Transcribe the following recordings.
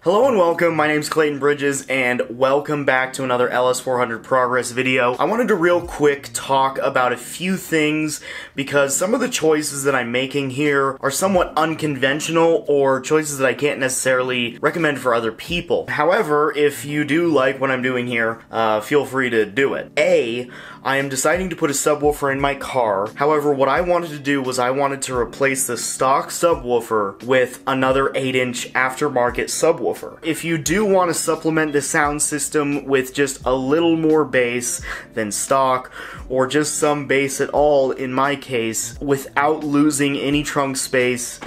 Hello and welcome, my name's Clayton Bridges and welcome back to another LS400 progress video. I wanted to real quick talk about a few things because some of the choices that I'm making here are somewhat unconventional or choices that I can't necessarily recommend for other people. However, if you do like what I'm doing here, feel free to do it. I am deciding to put a subwoofer in my car. However, what I wanted to do was I wanted to replace the stock subwoofer with another 8-inch aftermarket subwoofer. If you do want to supplement the sound system with just a little more bass than stock, or just some bass at all in my case, without losing any trunk space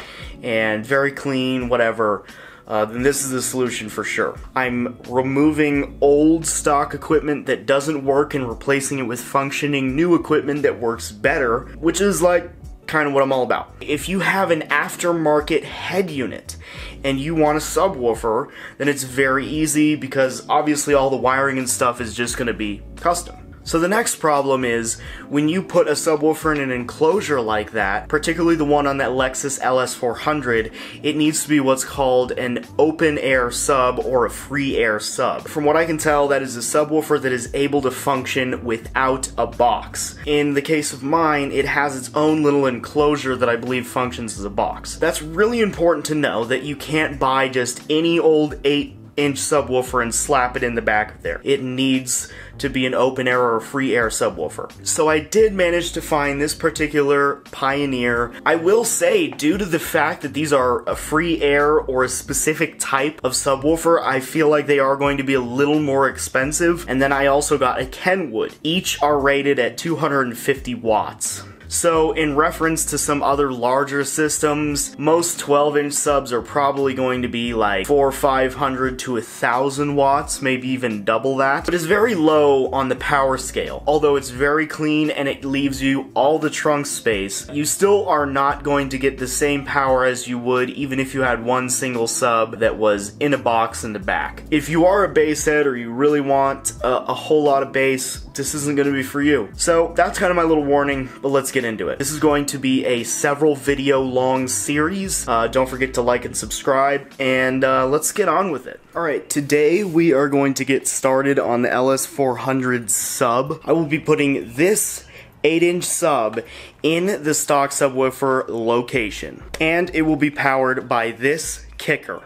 and very clean, whatever, then this is the solution for sure. I'm removing old stock equipment that doesn't work and replacing it with functioning new equipment that works better, which is like kind of what I'm all about. If you have an aftermarket head unit and you want a subwoofer, then it's very easy because obviously all the wiring and stuff is just going to be custom. So the next problem is when you put a subwoofer in an enclosure like that, particularly the one on that Lexus LS400, it needs to be what's called an open air sub or a free air sub. From what I can tell, that is a subwoofer that is able to function without a box. In the case of mine, it has its own little enclosure that I believe functions as a box. That's really important to know, that you can't buy just any old 8-inch subwoofer and slap it in the back of there. It needs to be an open air or a free air subwoofer. So I did manage to find this particular Pioneer. I will say, due to the fact that these are a free air or a specific type of subwoofer, I feel like they are going to be a little more expensive. And then I also got a Kenwood. Each are rated at 250 watts. So in reference to some other larger systems, most 12-inch subs are probably going to be like 400 or 500 to 1,000 watts, maybe even double that. But it's very low on the power scale. Although it's very clean and it leaves you all the trunk space, you still are not going to get the same power as you would even if you had one single sub that was in a box in the back. If you are a bass head or you really want a whole lot of bass, this isn't going to be for you. So that's kind of my little warning, but let's get into it. This is going to be a several video long series. Don't forget to like and subscribe, and let's get on with it. Alright, today we are going to get started on the LS400 sub. I will be putting this 8-inch sub in the stock subwoofer location, and it will be powered by this kicker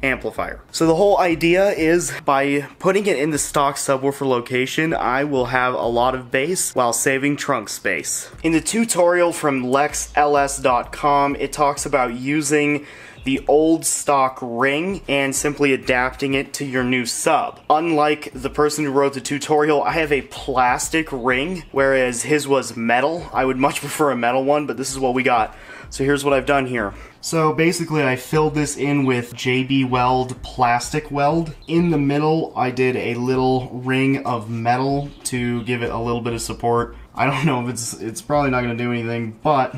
amplifier. So the whole idea is by putting it in the stock subwoofer location, I will have a lot of bass while saving trunk space. In the tutorial from LexLS.com, it talks about using the old stock ring and simply adapting it to your new sub. Unlike the person who wrote the tutorial, I have a plastic ring, whereas his was metal. I would much prefer a metal one, but this is what we got. So here's what I've done here. So basically I filled this in with JB Weld plastic weld. In the middle I did a little ring of metal to give it a little bit of support. I don't know if it's probably not going to do anything, but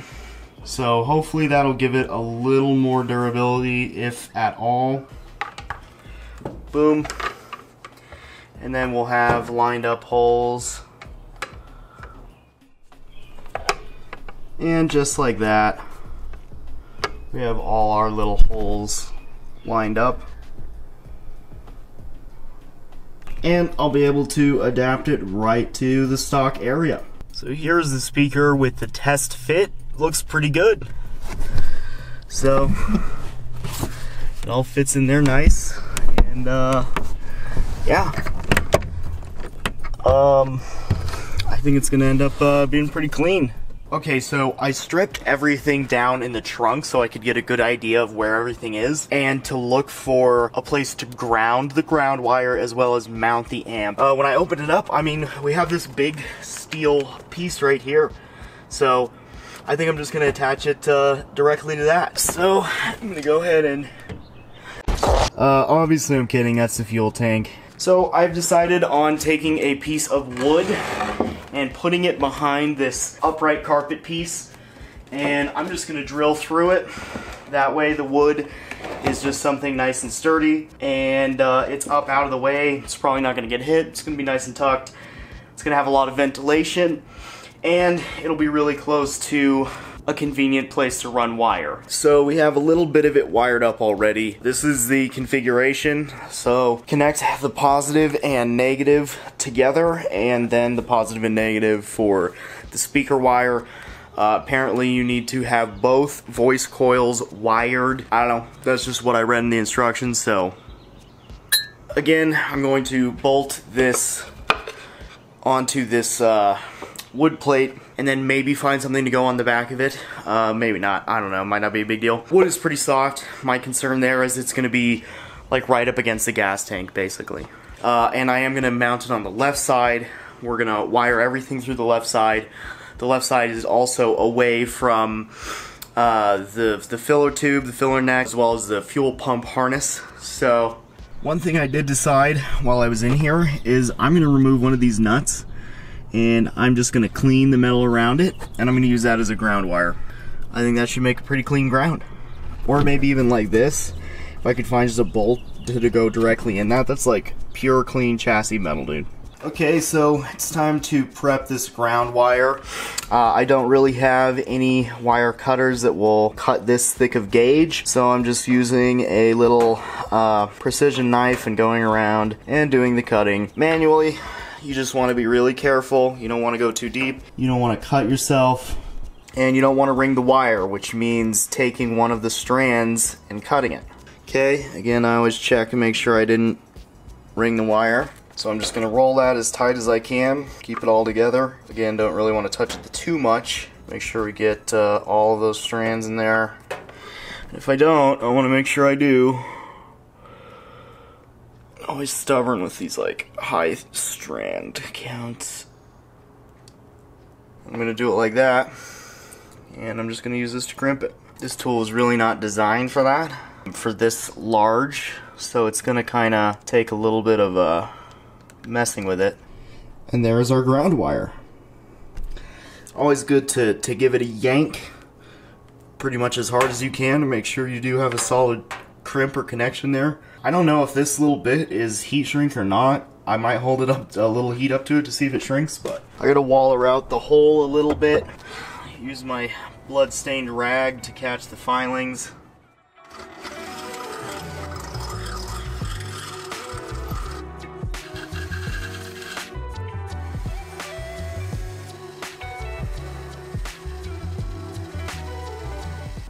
so hopefully that'll give it a little more durability, if at all. Boom. And then we'll have lined up holes. And just like that, we have all our little holes lined up. And I'll be able to adapt it right to the stock area. So here's the speaker with the test fit. Looks pretty good. So it all fits in there nice, and yeah, I think it's gonna end up being pretty clean. Okay, so I stripped everything down in the trunk so I could get a good idea of where everything is, and to look for a place to ground the ground wire as well as mount the amp. When I opened it up, I mean, we have this big steel piece right here, so I think I'm just gonna attach it directly to that. So I'm gonna go ahead and obviously I'm kidding, that's the fuel tank. So I've decided on taking a piece of wood and putting it behind this upright carpet piece, and I'm just gonna drill through it. That way the wood is just something nice and sturdy, and it's up out of the way. It's probably not gonna get hit. It's gonna be nice and tucked. It's gonna have a lot of ventilation, and it'll be really close to a convenient place to run wire. So we have a little bit of it wired up already. This is the configuration. So connect the positive and negative together, and then the positive and negative for the speaker wire. Apparently you need to have both voice coils wired. I don't know, that's just what I read in the instructions. So again, I'm going to bolt this onto this wood plate, and then maybe find something to go on the back of it. Maybe not, I don't know, might not be a big deal. Wood is pretty soft. My concern there is it's gonna be like right up against the gas tank, basically. And I am gonna mount it on the left side. We're gonna wire everything through the left side. The left side is also away from the filler tube, the filler neck, as well as the fuel pump harness. So one thing I did decide while I was in here is I'm gonna remove one of these nuts, and I'm just gonna clean the metal around it, and I'm gonna use that as a ground wire. I think that should make a pretty clean ground. Or maybe even like this, if I could find just a bolt to go directly in that. That's like pure clean chassis metal, dude. Okay, so it's time to prep this ground wire. I don't really have any wire cutters that will cut this thick of gauge, so I'm just using a little precision knife and going around and doing the cutting manually. You just want to be really careful. You don't want to go too deep. You don't want to cut yourself. And you don't want to ring the wire, which means taking one of the strands and cutting it. Okay, again, I always check and make sure I didn't ring the wire. So I'm just going to roll that as tight as I can. Keep it all together. Again, don't really want to touch it too much. Make sure we get all of those strands in there. If I don't, I want to make sure I do. Always stubborn with these like high strand counts. I'm gonna do it like that, and I'm just gonna use this to crimp it. This tool is really not designed for that, for this large, so it's gonna kinda take a little bit of messing with it. And there is our ground wire. Always good to give it a yank pretty much as hard as you can to make sure you do have a solid crimp or connection there. I don't know if this little bit is heat shrink or not. I might hold it up, a little heat up to it to see if it shrinks, but I gotta waller out the hole a little bit. Use my blood-stained rag to catch the filings.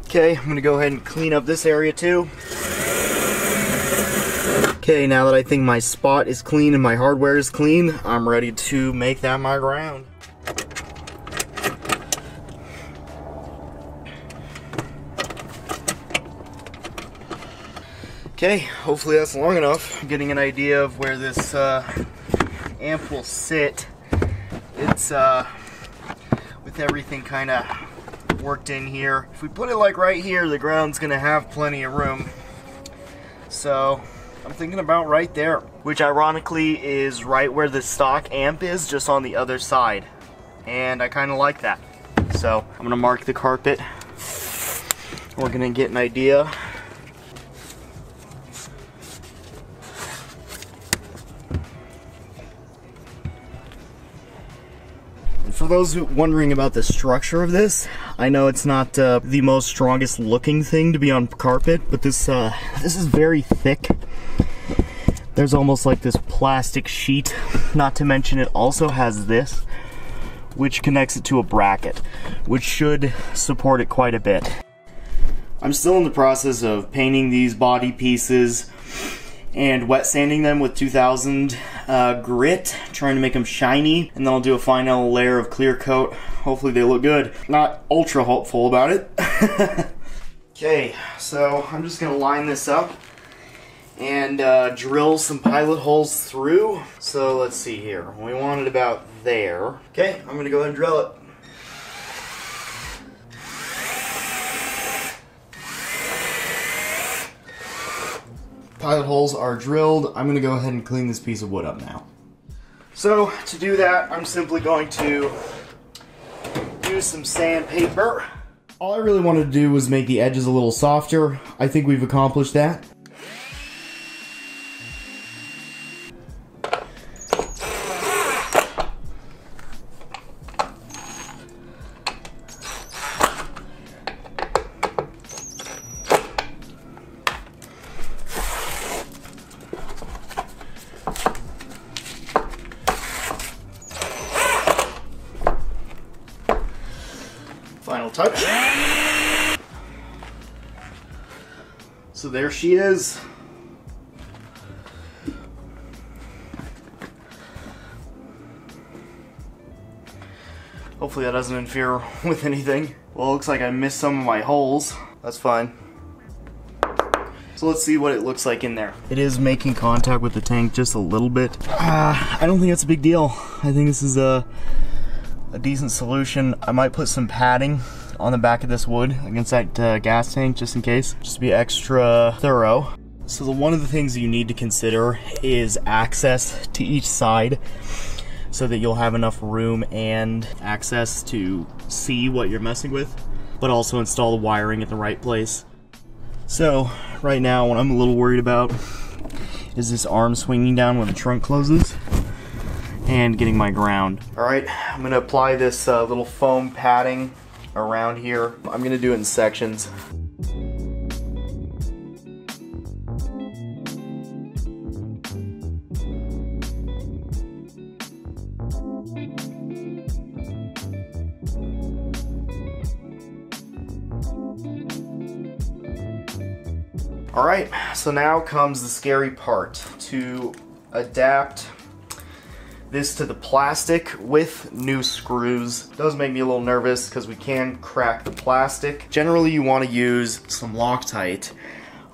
Okay, I'm gonna go ahead and clean up this area too. Okay, now that I think my spot is clean and my hardware is clean, I'm ready to make that my ground. Okay, hopefully that's long enough. I'm getting an idea of where this amp will sit. It's with everything kind of worked in here. If we put it like right here, the ground's gonna have plenty of room. So I'm thinking about right there, which ironically is right where the stock amp is, just on the other side. And I kind of like that. So I'm gonna mark the carpet. We're gonna get an idea. For those wondering about the structure of this, I know it's not the most strongest looking thing to be on carpet, but this is very thick. There's almost like this plastic sheet, not to mention it also has this, which connects it to a bracket, which should support it quite a bit. I'm still in the process of painting these body pieces and wet sanding them with 2000 grit, trying to make them shiny, and then I'll do a final layer of clear coat. Hopefully they look good. Not ultra hopeful about it. Okay, so I'm just gonna line this up and drill some pilot holes through. So let's see here, we want it about there. Okay, I'm gonna go ahead and drill it. Pilot holes are drilled. I'm gonna go ahead and clean this piece of wood up now. So to do that, I'm simply going to use some sandpaper. All I really wanted to do was make the edges a little softer. I think we've accomplished that. touch. So there she is. Hopefully that doesn't interfere with anything. Well, it looks like I missed some of my holes. That's fine. So let's see what it looks like in there. It is making contact with the tank just a little bit. I don't think it's a big deal. I think this is a decent solution. I might put some padding on the back of this wood against that gas tank just in case, just to be extra thorough. So one of the things you need to consider is access to each side so that you'll have enough room and access to see what you're messing with, but also install the wiring at the right place. So right now what I'm a little worried about is this arm swinging down when the trunk closes and getting my ground. Alright, I'm going to apply this little foam padding around here. I'm going to do it in sections. Alright, so now comes the scary part, to adapt this to the plastic with new screws. It does make me a little nervous because we can crack the plastic. Generally you want to use some Loctite.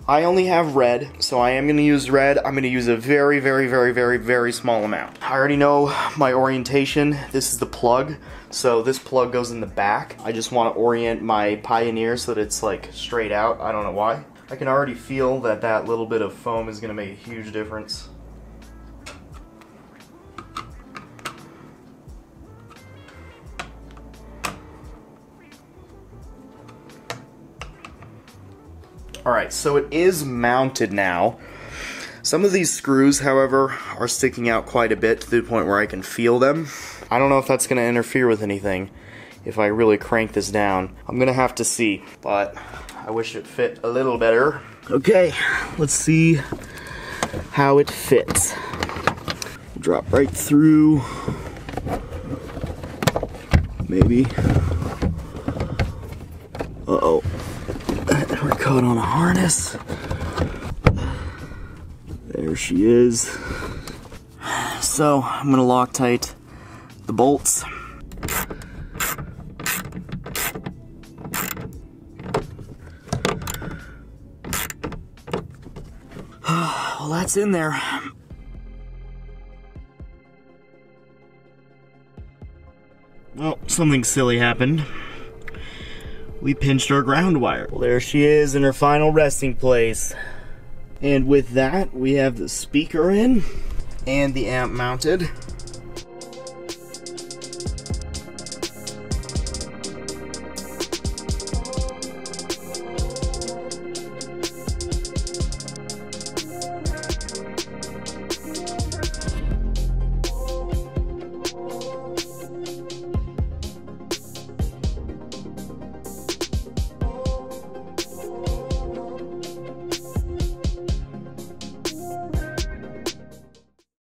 I only have red, so I am going to use red. I'm going to use a very, very, very, very, very small amount. I already know my orientation. This is the plug, so this plug goes in the back. I just want to orient my Pioneer so that it's like straight out. I don't know why. I can already feel that that little bit of foam is going to make a huge difference. Alright, so it is mounted now. Some of these screws, however, are sticking out quite a bit to the point where I can feel them. I don't know if that's going to interfere with anything if I really crank this down. I'm going to have to see, but I wish it fit a little better. Okay, let's see how it fits. Drop right through. Maybe. Uh-oh. We're caught on a harness. There she is. So, I'm gonna Loctite the bolts. Well, that's in there. Well, something silly happened. We pinched our ground wire. Well, there she is in her final resting place. And with that, we have the speaker in and the amp mounted.